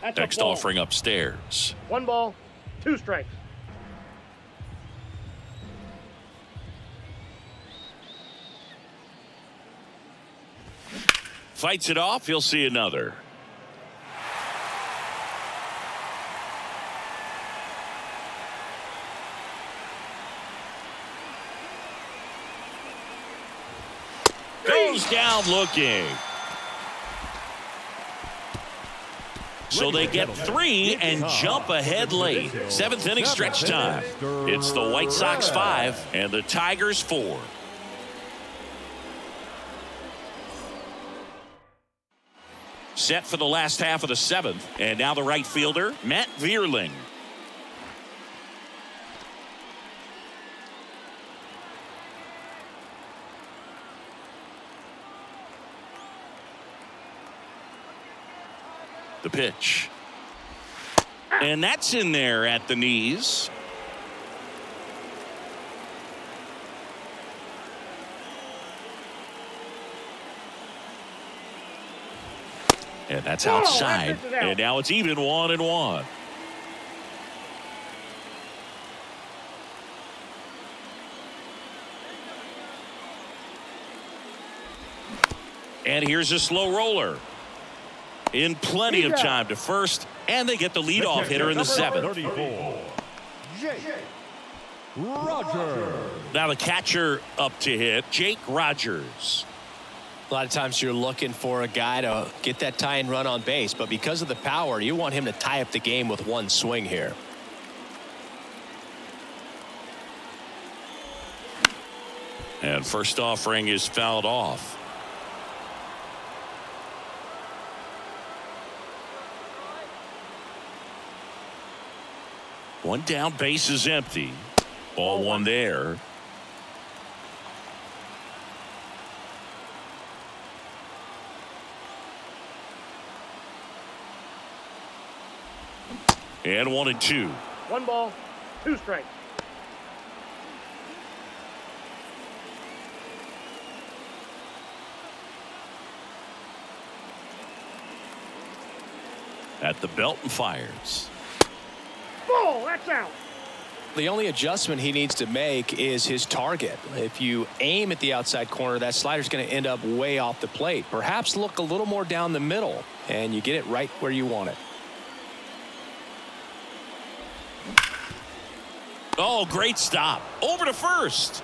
That's Next offering upstairs. 1 ball, 2 strikes. Fights it off. He'll see another. Goes down looking. So they get 3 and jump ahead late. 7th inning stretch time. It's the White Sox 5 and the Tigers 4. Set for the last half of the 7th. And now the right fielder, Matt Vierling. The pitch. And that's in there at the knees. And that's outside. And now it's even 1-1. And here's a slow roller. In plenty of time to first, and they get the leadoff hitter in the 7th. 34. Jake Rogers. Now the catcher up to hit, Jake Rogers. A lot of times you're looking for a guy to get that tying run on base, but because of the power, you want him to tie up the game with one swing here. And first offering is fouled off. One down, base is empty. Ball 1 there. And 1-2. 1 ball, 2 strikes. at the belt and fires. Ball, that's out. The only adjustment he needs to make is his target. If you aim at the outside corner, that slider's going to end up way off the plate. Perhaps look a little more down the middle, and you get it right where you want it. Oh, great stop. Over to first.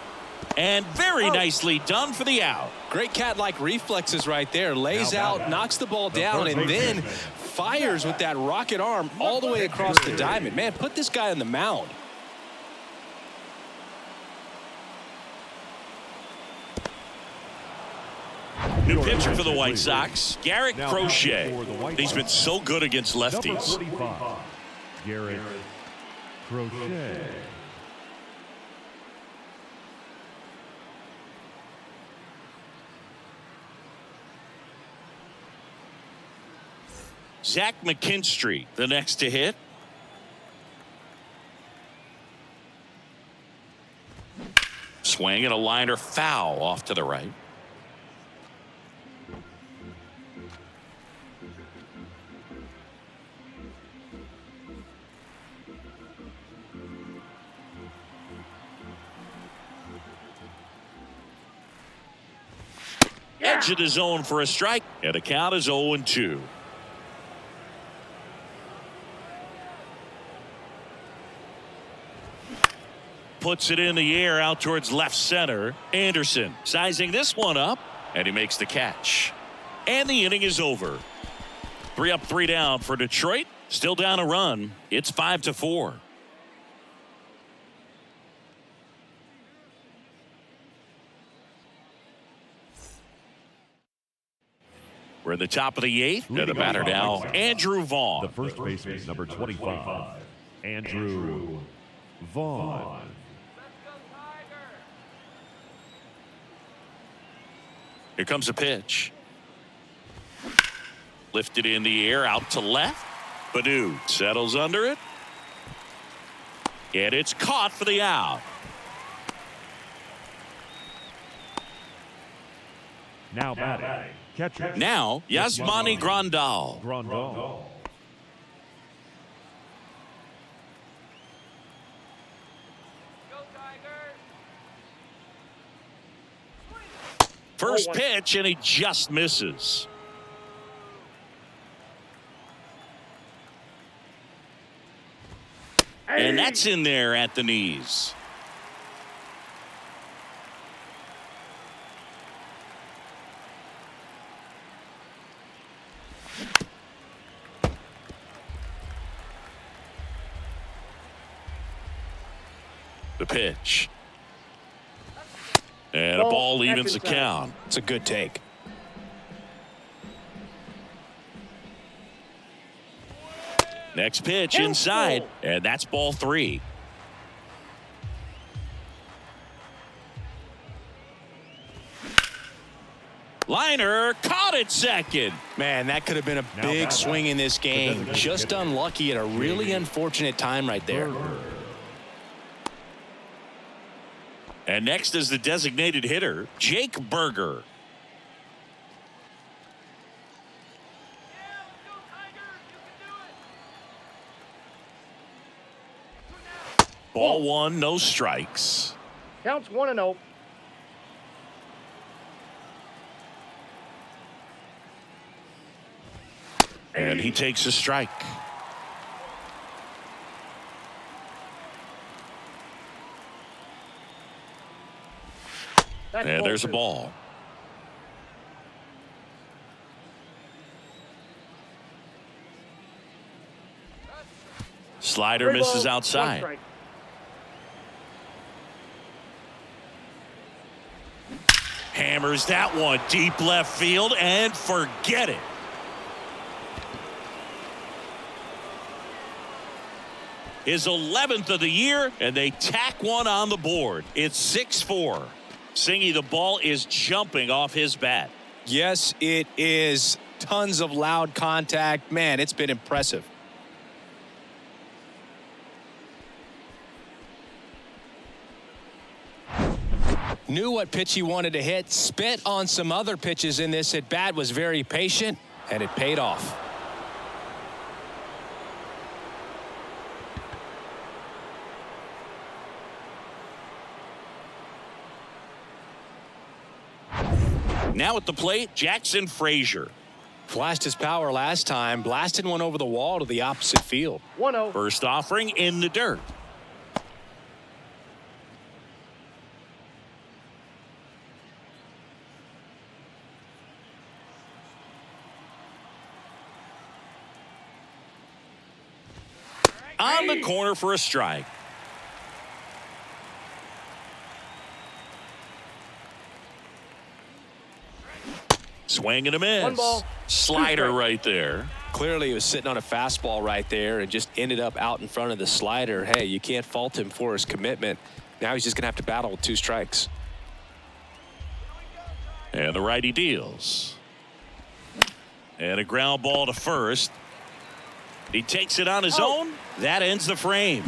And very nicely done for the out. Great cat-like reflexes right there. Lays out, knocks the ball down, and then fires with that rocket arm all the way across the diamond. Man, put this guy on the mound. New pitcher for the White Sox, Garrett Crochet. He's been so good against lefties. Number 45, Garrett Crochet. Zach McKinstry, the next to hit. Swing and a liner foul off to the right. Edge of the zone for a strike, and the count is 0-2. Puts it in the air out towards left center. Anderson sizing this one up, and he makes the catch. And the inning is over. 3 up, 3 down for Detroit. Still down a run. It's 5-4. We're in the top of the 8th. And the batter now, Andrew Vaughn. The first baseman, number 25, Andrew Vaughn. Here comes a pitch. Lifted in the air out to left. Badu settles under it. And it's caught for the out. Now batting, catcher. Now, Yasmani Grandal. Grandal. First pitch, and he just misses. And that's in there at the knees. The pitch. And a ball evens the count. It's a good take. Next pitch inside, and that's ball 3. Liner caught it second. Man, that could have been a big swing in this game. Just unlucky at a really unfortunate time right there. And next is the designated hitter, Jake Berger. Ball 1, no strikes. Counts 1-0. And he takes a strike. And there's a ball. Slider misses outside. Hammers that one deep left field and forget it. His 11th of the year, and they tack one on the board. It's 6-4. Singy, the ball is jumping off his bat. Yes, it is. Tons of loud contact. Man, it's been impressive. Knew what pitch he wanted to hit. Spit on some other pitches in this at bat. Was very patient, and it paid off. Now at the plate, Jackson Frazier. Flashed his power last time, blasted one over the wall to the opposite field. 1-0. First offering in the dirt. On the corner for a strike. Swing and a miss. 1 ball. Slider right there. Clearly he was sitting on a fastball right there and just ended up out in front of the slider. Hey, you can't fault him for his commitment. Now he's just going to have to battle with 2 strikes. And the righty deals. And a ground ball to first. He takes it on his own. That ends the frame.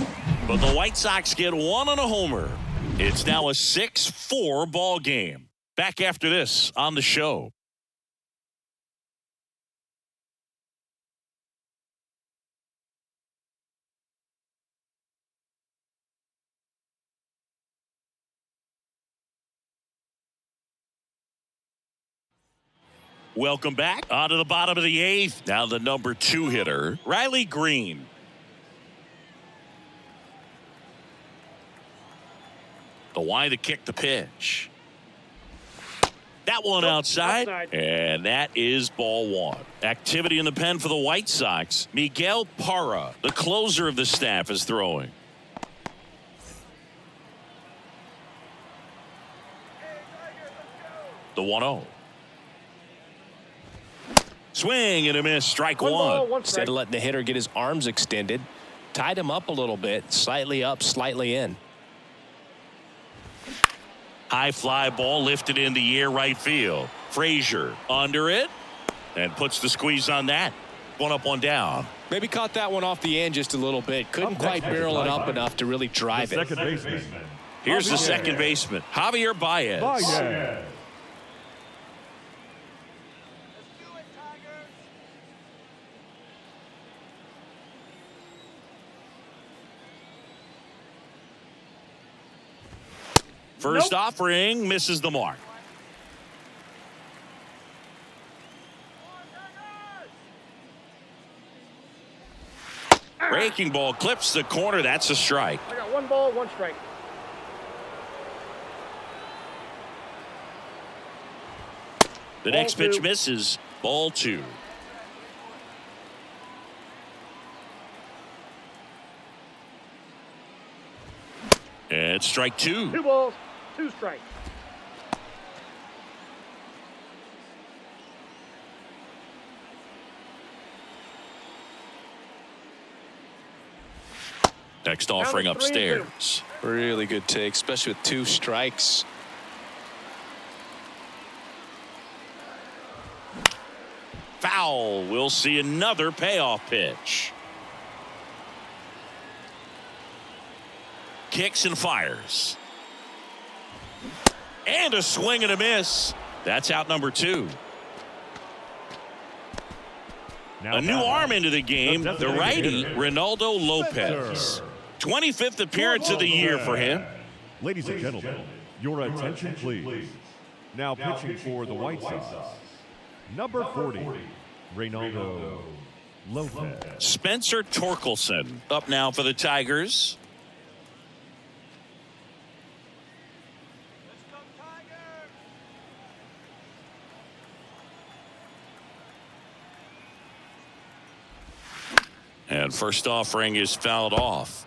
But the White Sox get 1 on a homer. It's now a 6-4 ball game. Back after this on the show. Welcome back. On to the bottom of the 8th. Now the number 2 hitter, Riley Green. The wide to kick the pitch. That one outside. And that is ball 1. Activity in the pen for the White Sox. Miguel Parra, the closer of the staff, is throwing. The 1-0. Swing and a miss. Strike 1. Instead of letting the hitter get his arms extended, tied him up a little bit, slightly up, slightly in. High fly ball lifted in the air right field. Frazier under it and puts the squeeze on that. 1 up, 1 down. Maybe caught that one off the end just a little bit. Couldn't quite barrel it up enough to really drive it. Second baseman. Here's the second baseman, Javier Baez. First offering misses the mark. Breaking ball clips the corner. That's a strike. I got 1 ball, 1 strike. The next pitch misses. Ball 2. And strike 2. 2 balls, 2 strikes. Next offering upstairs. Really good take, especially with 2 strikes. Foul. We'll see another payoff pitch. Kicks and fires. And a swing and a miss. That's out number 2. A new arm into the game, the righty, Ronaldo Lopez. 25th appearance of the year for him. Ladies and gentlemen, your attention please. Now pitching for the White Sox, number 40, Ronaldo Lopez. Spencer Torkelson up now for the Tigers. And first offering is fouled off.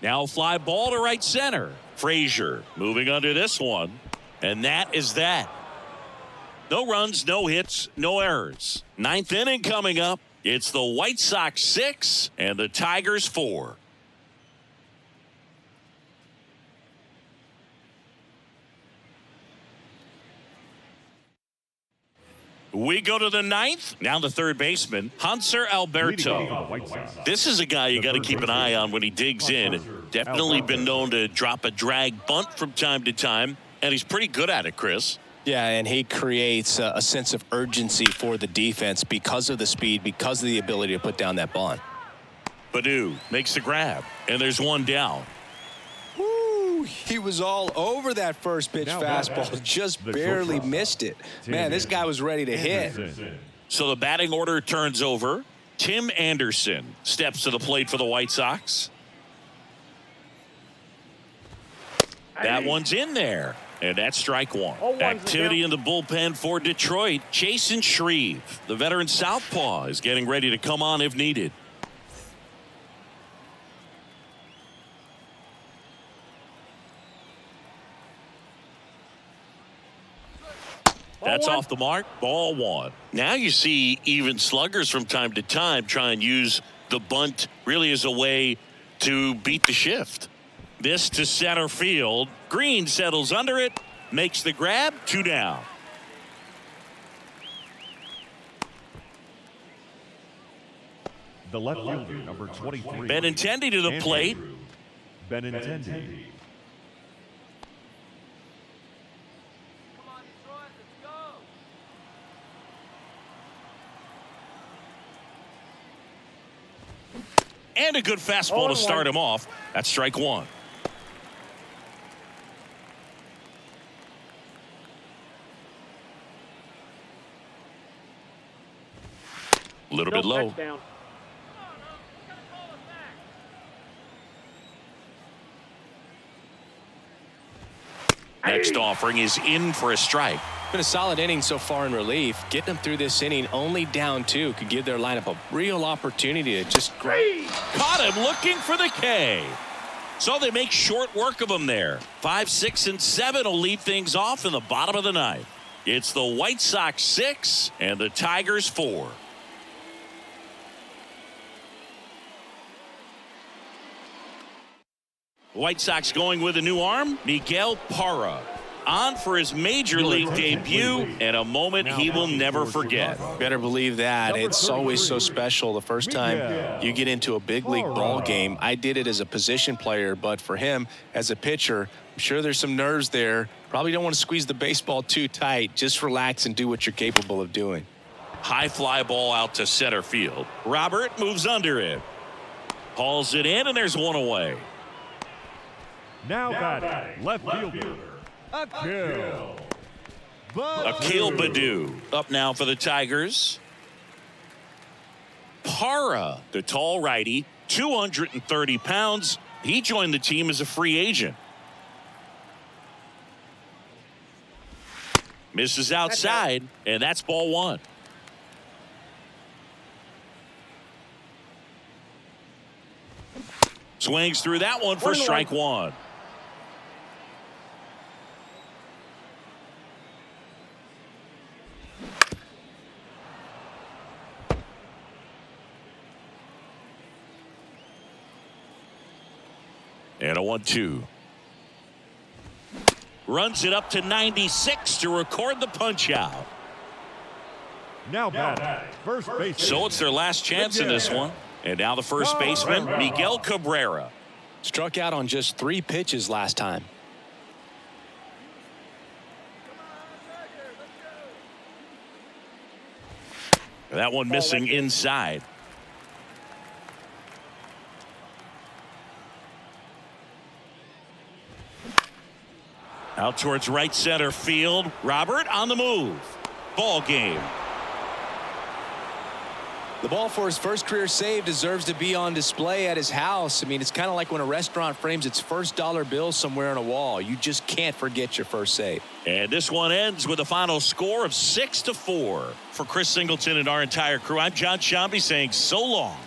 Now fly ball to right center. Frazier moving under this one. And that is that. No runs, no hits, no errors. 9th inning coming up. It's the White Sox 6 and the Tigers 4. We go to the 9th. Now the third baseman, Hanser Alberto. This is a guy you got to keep an eye on when he digs in. Definitely been known to drop a drag bunt from time to time, and he's pretty good at it, Chris. Yeah, and he creates a sense of urgency for the defense because of the speed, because of the ability to put down that bunt. Badu makes the grab, and there's one down. Woo, he was all over that first pitch fastball, just barely missed it. Man, this guy was ready to hit. So the batting order turns over. Tim Anderson steps to the plate for the White Sox. That one's in there, and that's strike one. Activity in the bullpen for Detroit. Jason Shreve, the veteran southpaw, is getting ready to come on if needed. That's off the mark. Ball one. Now you see even sluggers from time to time try and use the bunt really as a way to beat the shift. This to center field. Green settles under it, makes the grab, 2 down. The left fielder, number 23. Benintendi to the plate. Benintendi. Come on, Detroit, let's go. And a good fastball to start him off. That's strike one. A little bit low. Down. Next offering is in for a strike. Been a solid inning so far in relief. Getting them through this inning only down 2 could give their lineup a real opportunity to just Caught him looking for the K. So they make short work of him there. 5, 6, and 7 will lead things off in the bottom of the ninth. It's the White Sox 6 and the Tigers 4. White Sox going with a new arm, Miguel Parra. On for his major league debut and a moment he will never forget. Better believe that. It's always so special the first time you get into a big league ball game. I did it as a position player, but for him as a pitcher, I'm sure there's some nerves there. Probably don't want to squeeze the baseball too tight. Just relax and do what you're capable of doing. High fly ball out to center field. Robert moves under it. Hauls it in, and there's one away. Now batting, left fielder, Akil Badu up now for the Tigers. Parra, the tall righty, 230 pounds. He joined the team as a free agent. Misses outside, and that's ball one. Swings through that one for strike one. And a 1-2. Runs it up to 96 to record the punch out. Now batting, first base. So it's their last chance in this one. And now the first baseman, Miguel Cabrera. Struck out on just 3 pitches last time. That one missing inside. Out towards right center field. Robert on the move. Ball game. The ball for his first career save deserves to be on display at his house. I mean, it's kind of like when a restaurant frames its first dollar bill somewhere on a wall. You just can't forget your first save. And this one ends with a final score of 6-4. For Chris Singleton and our entire crew, I'm John Shambi saying so long.